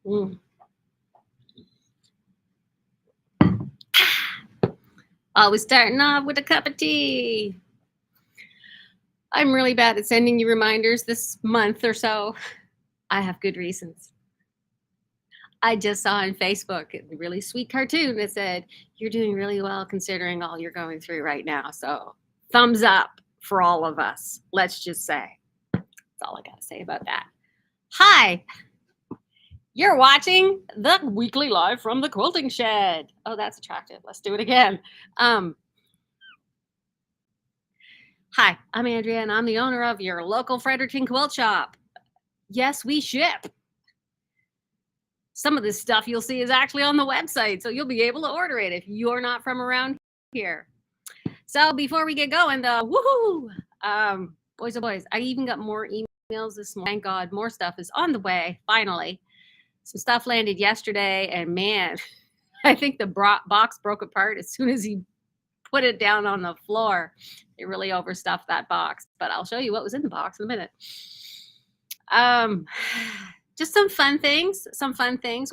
Mm. Always starting off with a cup of tea. I'm really bad at sending you reminders this month or so. I have good reasons. I just saw on Facebook a really sweet cartoon that said, "You're doing really well considering all you're going through right now." So, thumbs up for all of us. Let's just say. That's all I got to say about that. Hi, you're watching the weekly live from the quilting shed. Oh, that's attractive. Let's do it again. Um, Hi, I'm Andrea, and I'm the owner of your local Fredericton Quilt Shop. Yes, we ship. Some of this stuff you'll see is actually on the website, so you'll be able to order it if you're not from around here. So before we get going, boys, oh boys, I even got more emails this morning. Thank God, more stuff is on the way. Finally, some stuff landed yesterday, and man, I think the box broke apart as soon as he put it down on the floor. They really overstuffed that box, but I'll show you what was in the box in a minute. Just some fun things.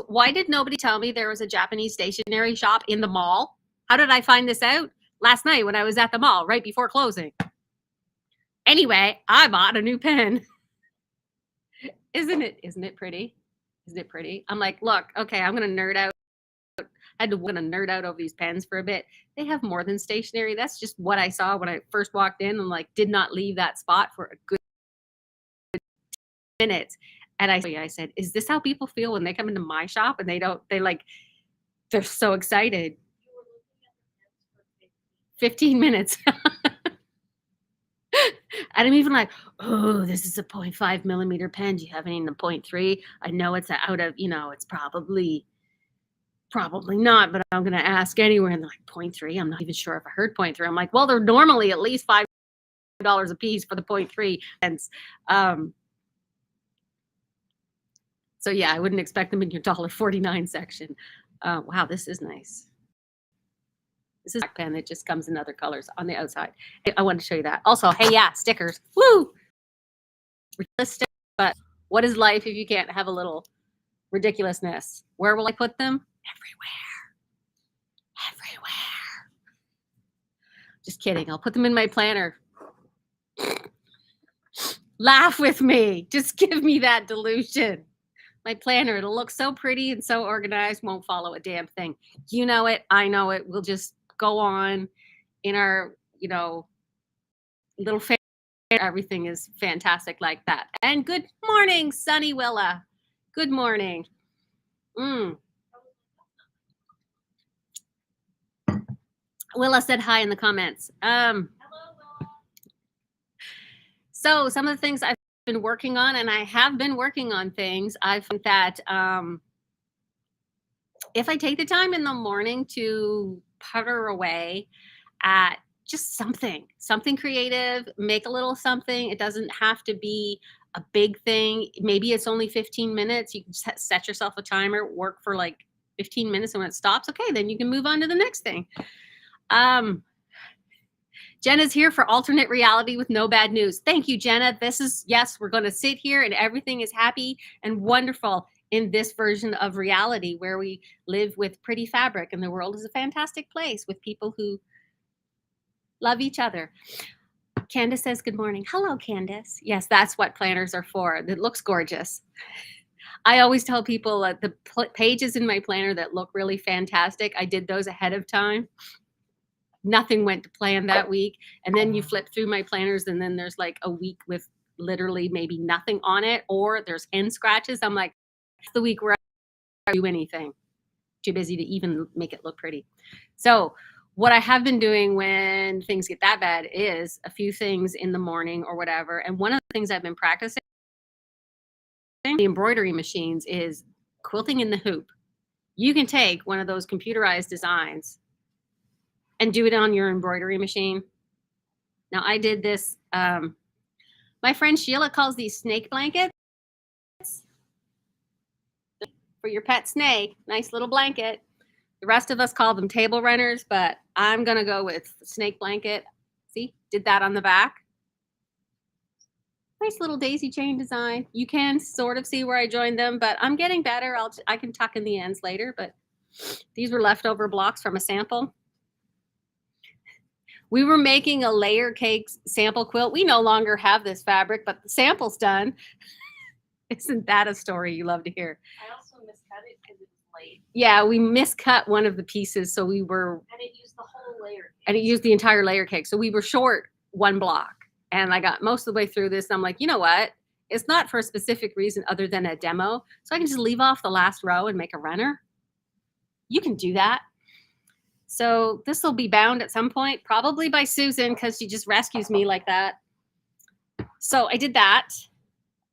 Why did nobody tell me there was a Japanese stationery shop in the mall? How did I find this out? Last night when I was at the mall, right before closing. Anyway, I bought a new pen. Isn't it pretty? Isn't it pretty? I'm like, look, okay, I'm gonna nerd out. I had to nerd out over these pens for a bit. They have more than stationery. That's just what I saw when I first walked in, and like did not leave that spot for a good minute. And I said, is this how people feel when they come into my shop and they're so excited? 15 minutes. And I'm even like, oh, this is a 0.5 millimeter pen. Do you have any in the 0.3? I know it's out of, it's probably not, but I'm going to ask anyway. And they're like, 0.3? I'm not even sure if I heard 0.3. I'm like, well, they're normally at least $5 a piece for the 0.3 pens. So yeah, I wouldn't expect them in your $1.49 section. Wow, this is nice. This is a pen that just comes in other colors on the outside. I wanted to show you that. Also, hey, yeah, stickers. Woo! Ridiculous, but what is life if you can't have a little ridiculousness? Where will I put them? Everywhere. Just kidding. I'll put them in my planner. Laugh with me. Just give me that delusion. My planner, it'll look so pretty and so organized, won't follow a damn thing. You know it. I know it. We'll just go on in our, little family. Everything is fantastic like that. And good morning, Sunny Willa. Good morning. Willa said hi in the comments. So some of the things I've been working on, and I have been working on things, I find that if I take the time in the morning to putter away at just something creative, make a little something. It doesn't have to be a big thing. Maybe it's only 15 minutes. You can set yourself a timer, work for like 15 minutes, and when it stops, okay, then you can move on to the next thing. Jenna's here for alternate reality with no bad news. Thank you, Jenna. Yes, we're going to sit here and everything is happy and wonderful in this version of reality where we live with pretty fabric and the world is a fantastic place with people who love each other. Candace says good morning. Hello, Candace. Yes, that's what planners are for. It looks gorgeous. I always tell people that the pages in my planner that look really fantastic, I did those ahead of time. Nothing went to plan that week. And then you flip through my planners and then there's like a week with literally maybe nothing on it, or there's end scratches. I'm like, the week where I do anything. Too busy to even make it look pretty. So what I have been doing when things get that bad is a few things in the morning or whatever. And one of the things I've been practicing the embroidery machines is quilting in the hoop. You can take one of those computerized designs and do it on your embroidery machine. Now I did this. My friend Sheila calls these snake blankets for your pet snake. Nice little blanket. The rest of us call them table runners, but I'm going to go with snake blanket. See, did that on the back. Nice little daisy chain design. You can sort of see where I joined them, but I'm getting better. I can tuck in the ends later, but these were leftover blocks from a sample. We were making a layer cake sample quilt. We no longer have this fabric, but the sample's done. Isn't that a story you love to hear? I also miscut it because it was late. Yeah, we miscut one of the pieces, so we were. And it used the whole layer cake. And it used the entire layer cake, so we were short one block. And I got most of the way through this. And I'm like, you know what? It's not for a specific reason other than a demo, so I can just leave off the last row and make a runner. You can do that. So this will be bound at some point, probably by Susan, because she just rescues me like that. So I did that.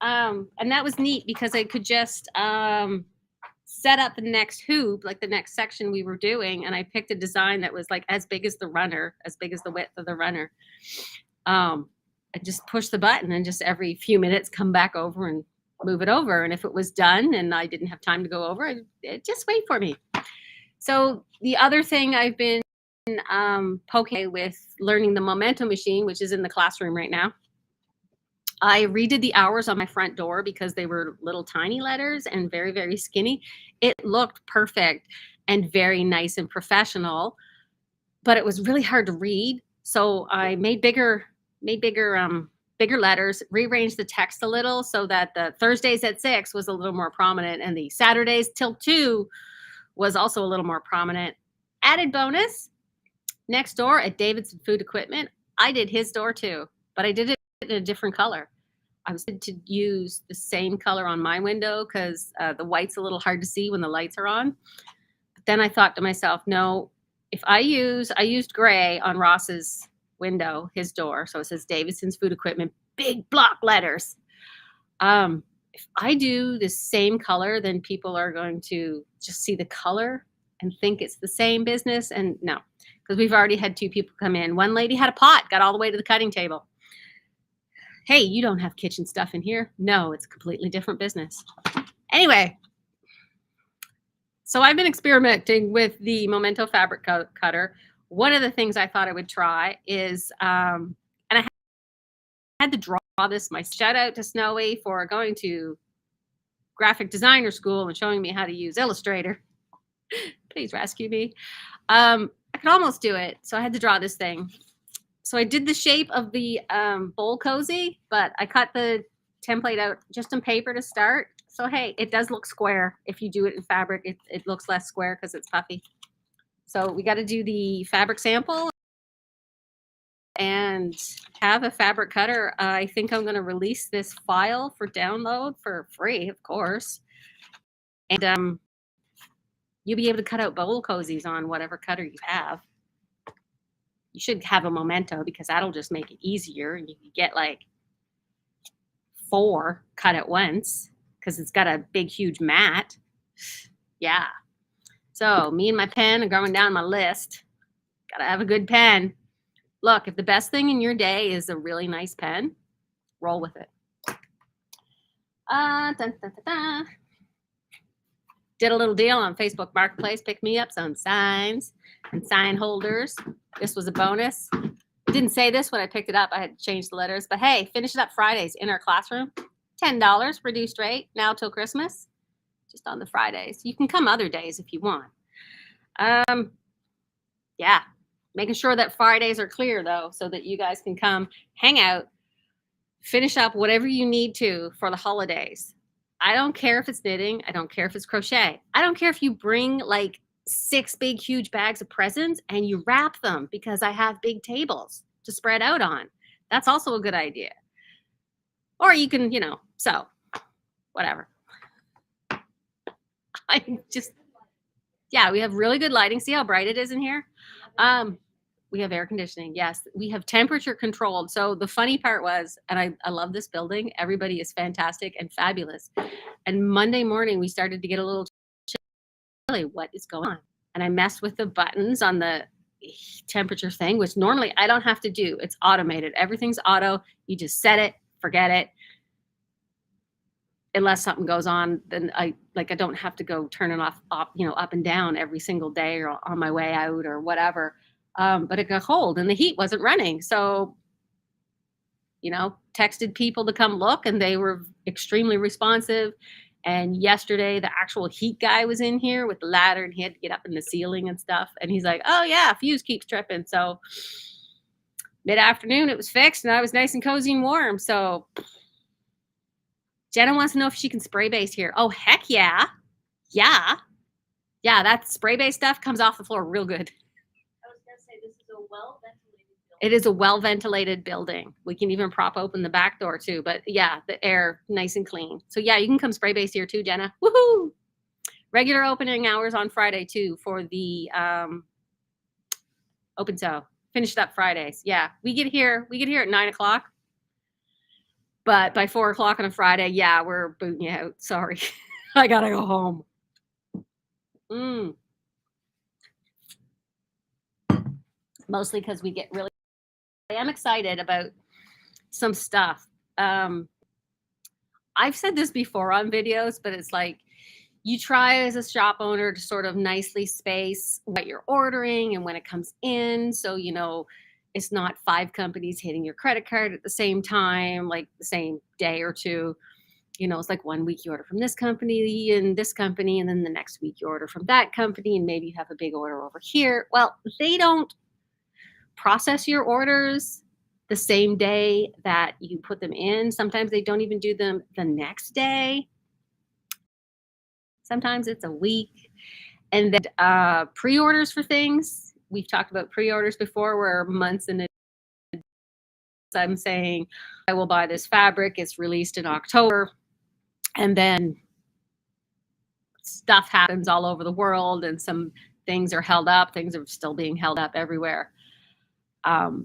And that was neat because I could just set up the next hoop, like the next section we were doing. And I picked a design that was like as big as the runner, as big as the width of the runner. I just push the button and just every few minutes come back over and move it over. And if it was done and I didn't have time to go over, just wait for me. So the other thing I've been poking with learning the Momento machine, which is in the classroom right now. I redid the hours on my front door because they were little tiny letters and very, very skinny. It looked perfect and very nice and professional, but it was really hard to read. So I made bigger letters, rearranged the text a little so that the Thursdays at 6 was a little more prominent and the Saturdays till 2 was also a little more prominent. Added bonus, next door at Davidson Food Equipment, I did his door too, but I did it in a different color. I was to use the same color on my window because the white's a little hard to see when the lights are on. But then I thought to myself, no, if I used gray on Ross's window, his door. So it says Davidson's Food Equipment, big block letters. If I do the same color, then people are going to just see the color and think it's the same business. And no, because we've already had 2 people come in. One lady had a pot, got all the way to the cutting table. Hey, you don't have kitchen stuff in here. No, it's a completely different business. Anyway, so I've been experimenting with the Momento fabric cutter. One of the things I thought I would try is, and I had to draw this. My shout out to Snowy for going to graphic designer school and showing me how to use Illustrator. Please rescue me. I could almost do it, so I had to draw this thing. So I did the shape of the bowl cozy, but I cut the template out just on paper to start. So hey, it does look square. If you do it in fabric, it looks less square because it's puffy. So we got to do the fabric sample and have a fabric cutter. I think I'm going to release this file for download for free, of course. And you'll be able to cut out bowl cozies on whatever cutter you have. You should have a Momento because that'll just make it easier. And you can get like 4 cut at once because it's got a big, huge mat. Yeah. So me and my pen are going down my list. Got to have a good pen. Look, if the best thing in your day is a really nice pen, roll with it. Dun, dun, dun, dun. Did a little deal on Facebook Marketplace. Picked me up some signs and sign holders. This was a bonus. It didn't say this when I picked it up. I had to change the letters. But hey, finish it up Fridays in our classroom. $10 reduced rate now till Christmas. Just on the Fridays. You can come other days if you want. Yeah. Making sure that Fridays are clear, though, so that you guys can come hang out, finish up whatever you need to for the holidays. I don't care if it's knitting. I don't care if it's crochet. I don't care if you bring like 6 big, huge bags of presents and you wrap them because I have big tables to spread out on. That's also a good idea. Or you can, sew. Whatever. Yeah, we have really good lighting. See how bright it is in here? We have air conditioning. Yes, we have temperature controlled. So the funny part was, and I love this building. Everybody is fantastic and fabulous. And Monday morning, we started to get a little chilly. What is going on? And I messed with the buttons on the temperature thing, which normally I don't have to do. It's automated. Everything's auto. You just set it, forget it. Unless something goes on, then I don't have to go turn it off, up and down every single day or on my way out or whatever. But it got cold and the heat wasn't running. So, texted people to come look, and they were extremely responsive. And yesterday, the actual heat guy was in here with the ladder, and he had to get up in the ceiling and stuff. And he's like, "Oh yeah, fuse keeps tripping." So mid-afternoon, it was fixed, and I was nice and cozy and warm. So Jenna wants to know if she can spray base here. Oh heck yeah, yeah. That spray base stuff comes off the floor real good. I was gonna say this is a well ventilated building. It is a well ventilated building. We can even prop open the back door too. But yeah, the air nice and clean. So yeah, you can come spray base here too, Jenna. Woohoo! Regular opening hours on Friday too for the open toe. Finished up Fridays. Yeah, we get here at 9 o'clock. But by 4 o'clock on a Friday, yeah, we're booting you out. Sorry, I gotta go home. Mostly because we get really. I am excited about some stuff. I've said this before on videos, but it's like you try as a shop owner to sort of nicely space what you're ordering and when it comes in. So, you know, it's not 5 companies hitting your credit card at the same time, like the same day or two. You know, it's like 1 week you order from this company, and then the next week you order from that company, and maybe you have a big order over here. Well, they don't process your orders the same day that you put them in. Sometimes they don't even do them the next day. Sometimes it's a week. And then pre-orders for things. We've talked about pre-orders before where months in advance I'm saying, I will buy this fabric. It's released in October. And then stuff happens all over the world, and some things are held up. Things are still being held up everywhere.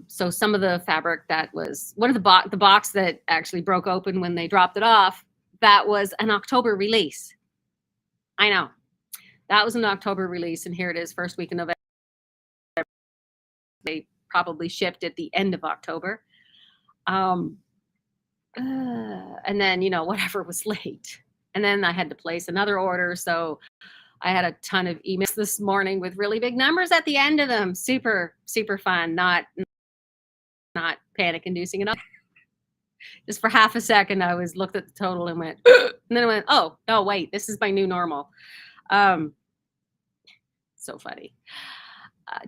So some of the fabric that was one of the box that actually broke open when they dropped it off, that was an October release. I know that was an October release, and here it is, first week in November. They probably shipped at the end of October. And then, you know, whatever was late. And then I had to place another order. So I had a ton of emails this morning with really big numbers at the end of them. Super, super fun. Not panic inducing at all. Just for half a second, I looked at the total and went, and then I went, oh, no, wait, this is my new normal. So funny.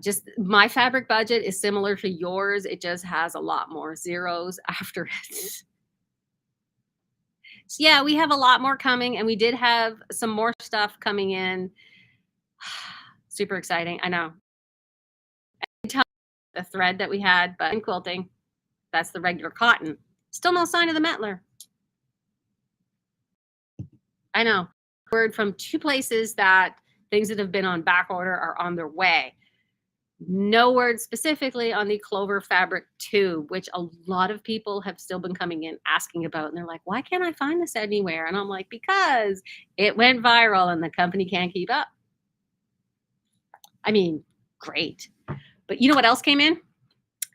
Just my fabric budget is similar to yours. It just has a lot more zeros after it. So yeah, we have a lot more coming, and we did have some more stuff coming in. Super exciting. I know. The thread that we had, but in quilting, that's the regular cotton. Still no sign of the Metler. I know. Word from 2 places that things that have been on back order are on their way. No word specifically on the Clover Fabric tube, which a lot of people have still been coming in asking about. And they're like, why can't I find this anywhere? And I'm like, because it went viral and the company can't keep up. I mean, great. But you know what else came in?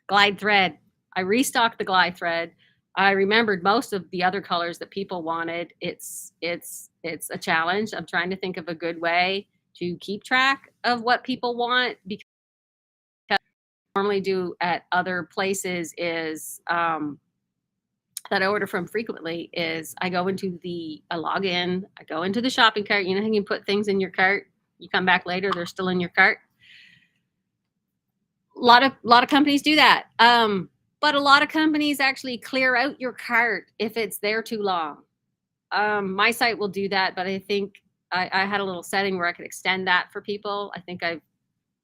Glide thread. I restocked the glide thread. I remembered most of the other colors that people wanted. It's a challenge. I'm trying to think of a good way to keep track of what people want, because normally do at other places is that I order from frequently is I log in, I go into the shopping cart. You know how you can put things in your cart, you come back later, they're still in your cart. A lot of companies do that, but a lot of companies actually clear out your cart if it's there too long. My site will do that, but I think I had a little setting where I could extend that for people. I think I've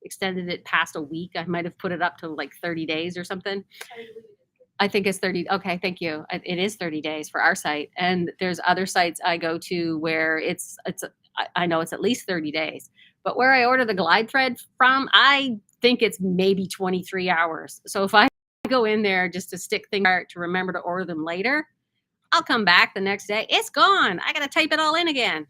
extended it past a week. I might have put it up to like 30 days or something. I think it's 30. Okay, thank you. It is 30 days for our site. And there's other sites I go to where I know it's at least 30 days. But where I order the glide thread from, I think it's maybe 23 hours. So if I go in there just to stick things to remember to order them later, I'll come back the next day. It's gone. I got to type it all in again.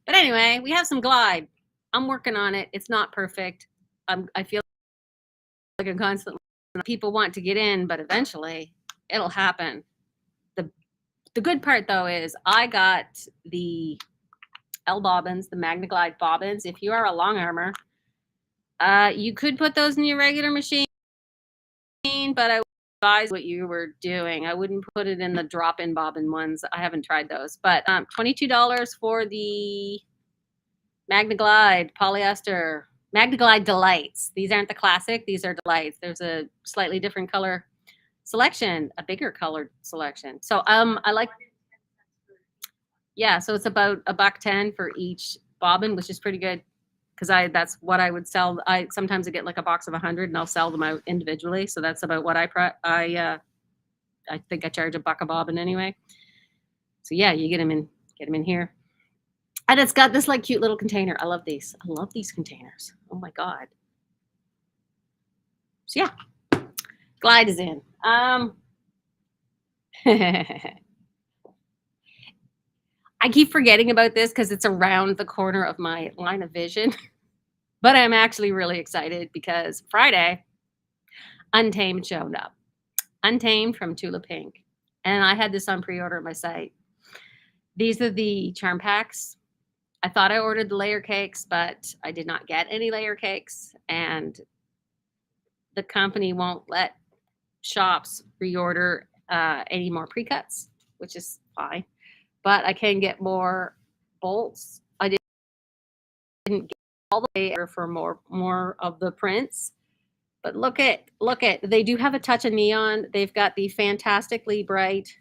But anyway, we have some glide. I'm working on it. It's not perfect. I feel like I'm constantly, people want to get in, but eventually it'll happen. The good part though is I got the L bobbins, the Magna Glide bobbins. If you are a long armor, you could put those in your regular machine, but I advise what you were doing. I wouldn't put it in the drop-in bobbin ones. I haven't tried those, but $22 for the Magna Glide polyester. Magna Glide Delights. These aren't the classic. These are Delights. There's a slightly different color selection, a bigger colored selection. So I like, yeah, so it's about $1.10 for each bobbin, which is pretty good because that's what I would sell. I sometimes I get like a box of 100 and I'll sell them out individually. So that's about what I think I charge $1 a bobbin anyway. So yeah, you get them in here. And it's got this like cute little container. I love these. I love these containers. Oh my God. So yeah, Glide is in. I keep forgetting about this because it's around the corner of my line of vision. But I'm actually really excited because Friday, Untamed showed up. Untamed from Tula Pink. And I had this on pre-order at my site. These are the charm packs. I thought I ordered the layer cakes, but I did not get any layer cakes. And the company won't let shops reorder any more pre-cuts, which is fine. But I can get more bolts. I didn't get all the way for more of the prints. But look at, they do have a touch of neon. They've got the fantastically bright,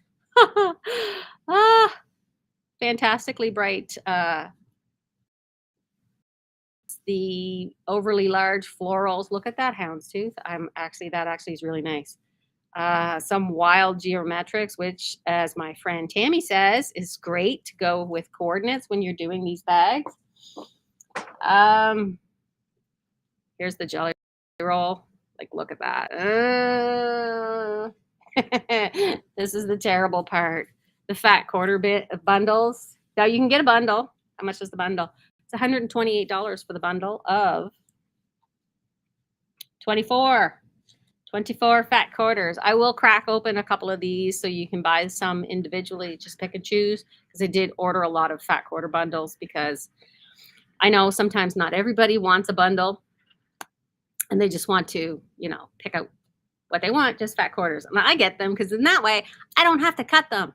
fantastically bright, the overly large florals. Look at that houndstooth. That actually is really nice. Some wild geometrics, which, as my friend Tammy says, is great to go with coordinates when you're doing these bags. Here's the jelly roll. Like, look at that. This is the terrible part. The fat quarter bit of bundles. Now you can get a bundle. How much is the bundle? It's $128 for the bundle of 24 fat quarters. I will crack open a couple of these so you can buy some individually. Just pick and choose, because I did order a lot of fat quarter bundles because I know sometimes not everybody wants a bundle and they just want to, pick out what they want, just fat quarters. And I get them because in that way, I don't have to cut them.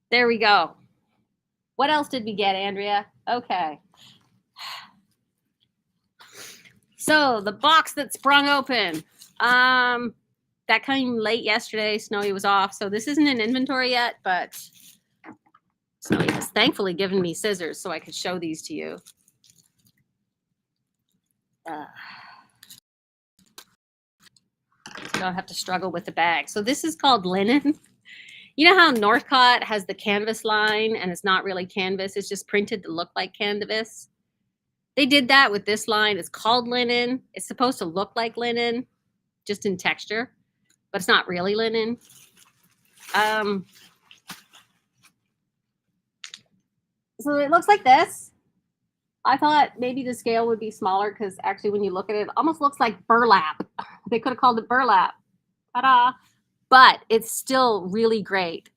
There we go. What else did we get, Andrea? Okay. So the box that sprung open, that came late yesterday. Snowy was off. So this isn't in inventory yet, but Snowy has thankfully given me scissors so I could show these to you. Don't have to struggle with the bag. So this is called linen. You know how Northcott has the canvas line and it's not really canvas. It's just printed to look like canvas. They did that with this line. It's called linen. It's supposed to look like linen, just in texture, but it's not really linen. So it looks like this. I thought maybe the scale would be smaller because actually when you look at it, it almost looks like burlap. They could have called it burlap. Ta-da. But it's still really great.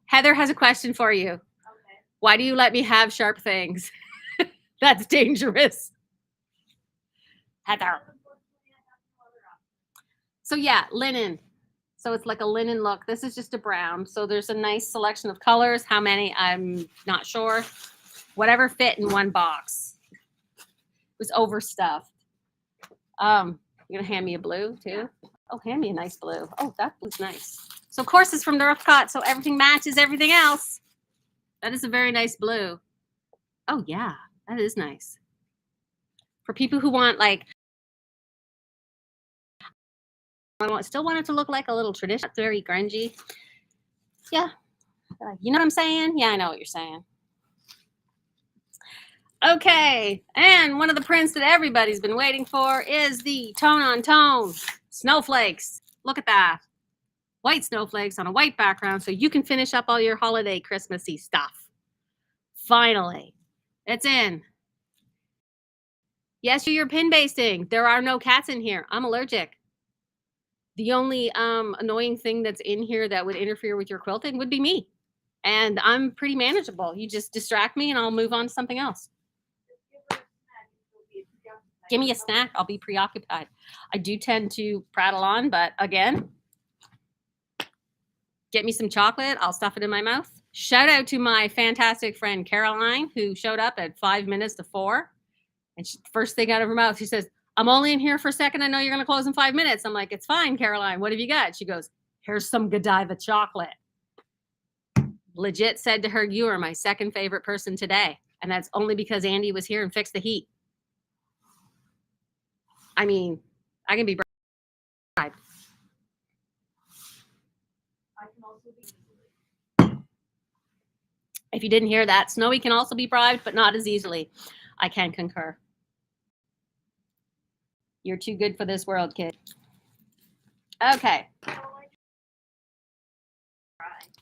Heather has a question for you. Okay. Why do you let me have sharp things? That's dangerous. Heather. So yeah, linen. So it's like a linen look. This is just a brown. So there's a nice selection of colors. How many? I'm not sure. Whatever fit in one box. It was overstuffed. You're gonna hand me a blue too? Oh, hand me a nice blue. Oh, that blue's nice. So of course it's from Northcott, so everything matches everything else. That is a very nice blue. Oh yeah, that is nice. For people who want like, still want it to look like a little traditional, it's very grungy. Yeah, you know what I'm saying? Yeah, I know what you're saying. Okay, and one of the prints that everybody's been waiting for is the Tone on Tone snowflakes. Look at that. White snowflakes on a white background so you can finish up all your holiday Christmassy stuff. Finally, it's in. Yes, you're pin basting. There are no cats in here. I'm allergic. The only annoying thing that's in here that would interfere with your quilting would be me. And I'm pretty manageable. You just distract me and I'll move on to something else. Give me a snack. I'll be preoccupied. I do tend to prattle on, but again, get me some chocolate. I'll stuff it in my mouth. Shout out to my fantastic friend Caroline, who showed up at 5 minutes to 4. And first thing out of her mouth, she says, I'm only in here for a second. I know you're going to close in 5 minutes. I'm like, it's fine, Caroline. What have you got? She goes, here's some Godiva chocolate. Legit said to her, you are my second favorite person today. And that's only because Andy was here and fixed the heat. I mean, I can be bribed. I can also be easily. If you didn't hear that, Snowy can also be bribed, but not as easily. I can concur. You're too good for this world, kid. Okay.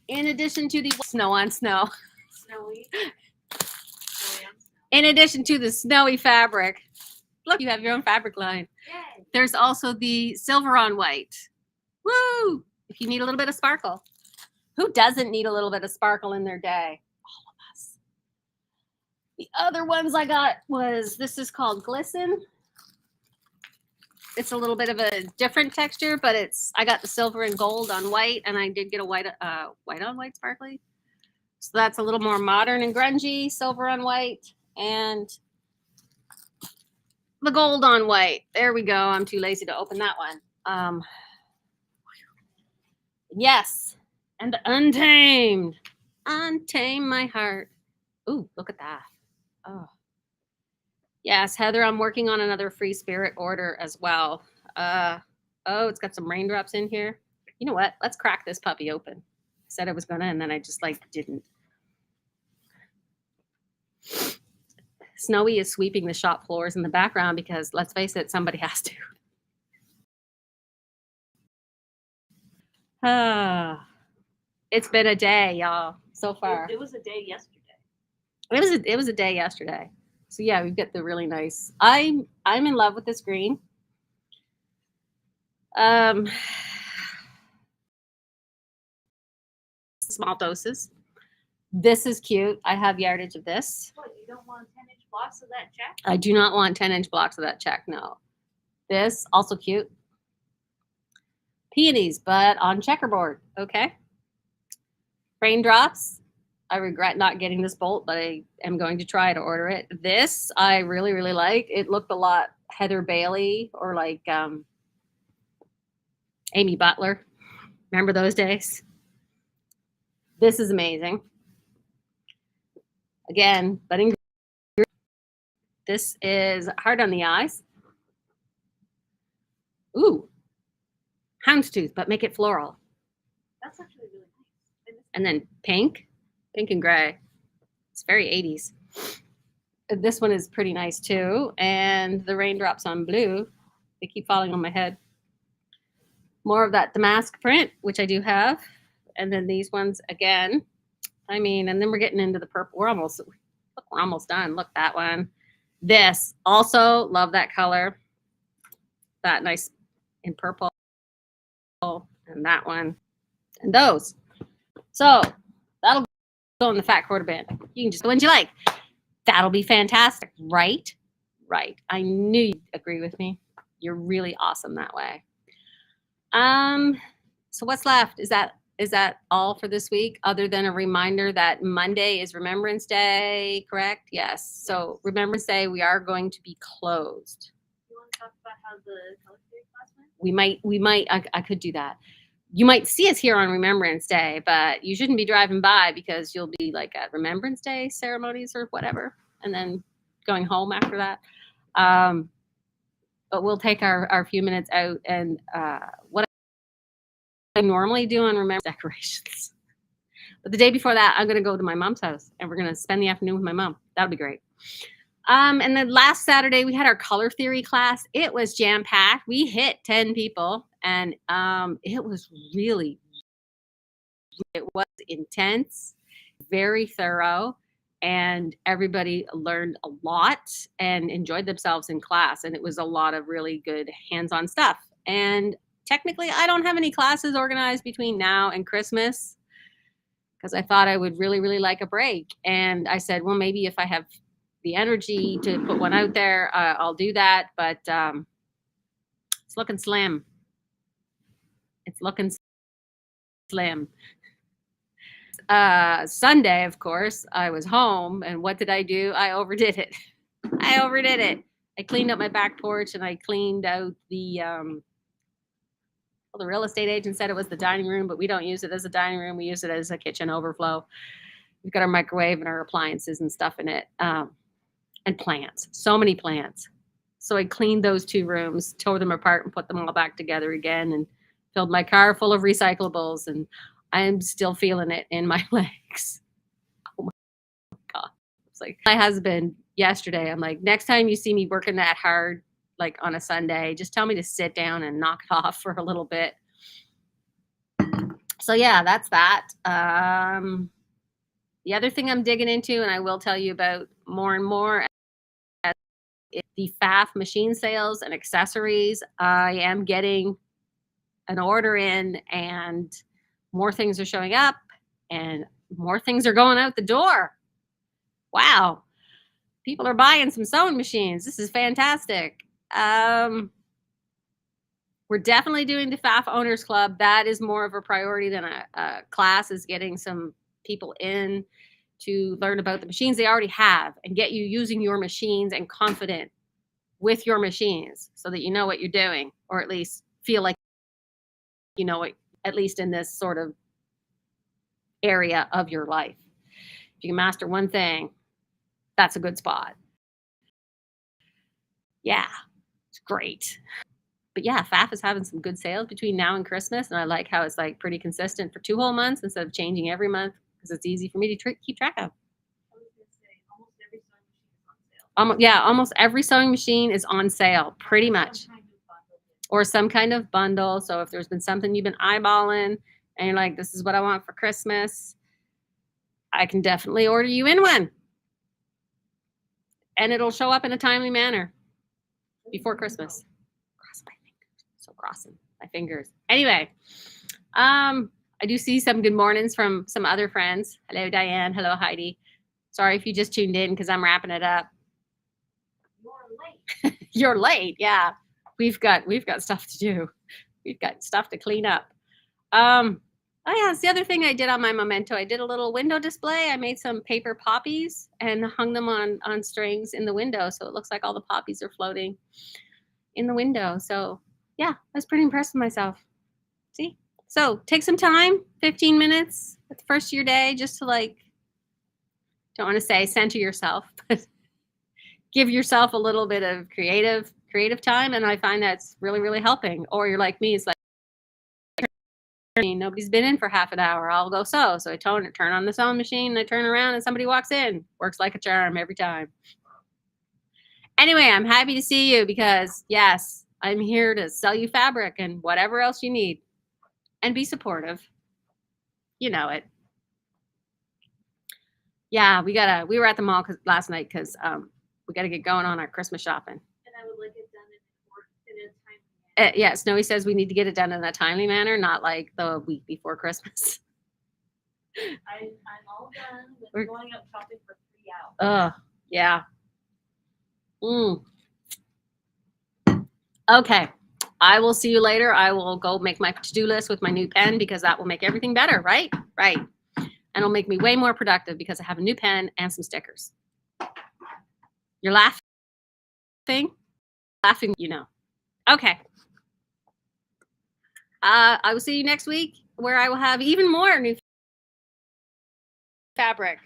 In addition to the snow on snow. Snowy. In addition to the snowy fabric, look, you have your own fabric line. Yay. There's also the silver on white. Woo! If you need a little bit of sparkle. Who doesn't need a little bit of sparkle in their day? All of us. The other ones I got was, this is called Glisten. It's a little bit of a different texture, but I got the silver and gold on white, and I did get a white on white sparkly. So that's a little more modern and grungy, silver on white, and the gold on white. There we go. I'm too lazy to open that one. Yes, and Untamed. Untame my heart. Ooh, look at that. Oh. Yes, Heather, I'm working on another free spirit order as well. Oh, it's got some raindrops in here. You know what? Let's crack this puppy open. I said I was gonna, and then I just didn't. Snowy is sweeping the shop floors in the background because, let's face it, somebody has to. It's been a day, y'all, so far. It was a day yesterday. It was a day yesterday. So yeah, we've got the really nice. I'm in love with this green. Small doses. This is cute. I have yardage of this. What, you don't want 10-inch blocks of that check? I do not want 10-inch blocks of that check, no. This, also cute. Peonies, but on checkerboard, okay. Raindrops. I regret not getting this bolt, but I am going to try to order it. This, I really, really like. It looked a lot Heather Bailey or like Amy Butler. Remember those days? This is amazing. Again, budding. This is hard on the eyes. Ooh. Houndstooth, but make it floral. That's actually really nice. And then pink and gray. It's very 80s. This one is pretty nice too. And the raindrops on blue, they keep falling on my head. More of that damask print, which I do have. And then these ones again. I mean, and then we're getting into the purple. We're almost done. Look, that one. This, also love that color. That nice in purple. And that one. And those. So that'll go in the fat quarter band. You can just the ones you like. That'll be fantastic, right? Right. I knew you'd agree with me. You're really awesome that way. So what's left? Is that all for this week, other than a reminder that Monday is Remembrance Day, correct? Yes. So Remembrance Day, we are going to be closed. You want to talk about how the color theory class went? We might, I could do that. You might see us here on Remembrance Day, but you shouldn't be driving by because you'll be like at Remembrance Day ceremonies or whatever, and then going home after that. But we'll take our few minutes out and what I normally do on Remembrance decorations. But the day before that, I'm going to go to my mom's house and we're going to spend the afternoon with my mom. That'll be great. And then last Saturday, we had our color theory class. It was jam-packed. We hit 10 people, and it was it was intense, very thorough, and everybody learned a lot and enjoyed themselves in class. And it was a lot of really good hands-on stuff. And technically, I don't have any classes organized between now and Christmas because I thought I would really, really like a break. And I said, well, maybe if I have the energy to put one out there, I'll do that. But it's looking slim. It's looking slim. Sunday, of course, I was home, and what did I do? I overdid it. I overdid it. I cleaned up my back porch, and I cleaned out the well, the real estate agent said it was the dining room, but we don't use it as a dining room. We use it as a kitchen overflow. We've got our microwave and our appliances and stuff in it, and plants. So many plants. So I cleaned those 2 rooms, tore them apart, and put them all back together again, and filled my car full of recyclables, and I'm still feeling it in my legs. Oh my God. It's like my husband yesterday, I'm like, next time you see me working that hard, like on a Sunday, just tell me to sit down and knock it off for a little bit. So yeah, that's that. The other thing I'm digging into, and I will tell you about more and more, is the FAF machine sales and accessories. I am getting an order in, and more things are showing up, and more things are going out the door. Wow. People are buying some sewing machines. This is fantastic. We're definitely doing the FAF Owners Club. That is more of a priority than a class, is getting some people in to learn about the machines they already have and get you using your machines and confident with your machines so that you know what you're doing, or at least feel like you know it, at least in this sort of area of your life. If you can master one thing, that's a good spot. Yeah, it's great. But yeah, FAF is having some good sales between now and Christmas, and I like how it's like pretty consistent for 2 whole months instead of changing every month, because it's easy for me to keep track of. I was gonna say almost every sewing machine is on sale. Yeah, almost every sewing machine is on sale, pretty much, Some kind of bundle. or some kind of bundle. So if there's been something you've been eyeballing and you're like, this is what I want for Christmas, I can definitely order you in one. And it'll show up in a timely manner before Christmas. Cross my fingers. So crossing my fingers. Anyway, I do see some good mornings from some other friends. Hello, Diane. Hello, Heidi. Sorry if you just tuned in because I'm wrapping it up. You're late. You're late. Yeah. We've got stuff to do. We've got stuff to clean up. Oh yeah, it's the other thing I did on my memento. I did a little window display. I made some paper poppies and hung them on strings in the window, so it looks like all the poppies are floating in the window. So yeah, I was pretty impressed with myself. See? So take some time, 15 minutes at the first of your day, just to like, don't want to say center yourself, but give yourself a little bit of creative time, and I find that's really, really helping. Or you're like me, it's like, nobody's been in for half an hour. I'll go sew. So I turn on the sewing machine, and I turn around and somebody walks in. Works like a charm every time. Anyway, I'm happy to see you because yes, I'm here to sell you fabric and whatever else you need, and be supportive. You know it. Yeah, we were at the mall last night because we got to get going on our Christmas shopping. And I would like it done in a timely manner. Yeah, Snowy says we need to get it done in a timely manner, not like the week before Christmas. I'm all done with going out shopping for 3 hours. Yeah. Okay. I will see you later. I will go make my to-do list with my new pen because that will make everything better, right? Right. And it'll make me way more productive because I have a new pen and some stickers. You're laughing? Laughing, you know. Okay. I will see you next week where I will have even more new fabric.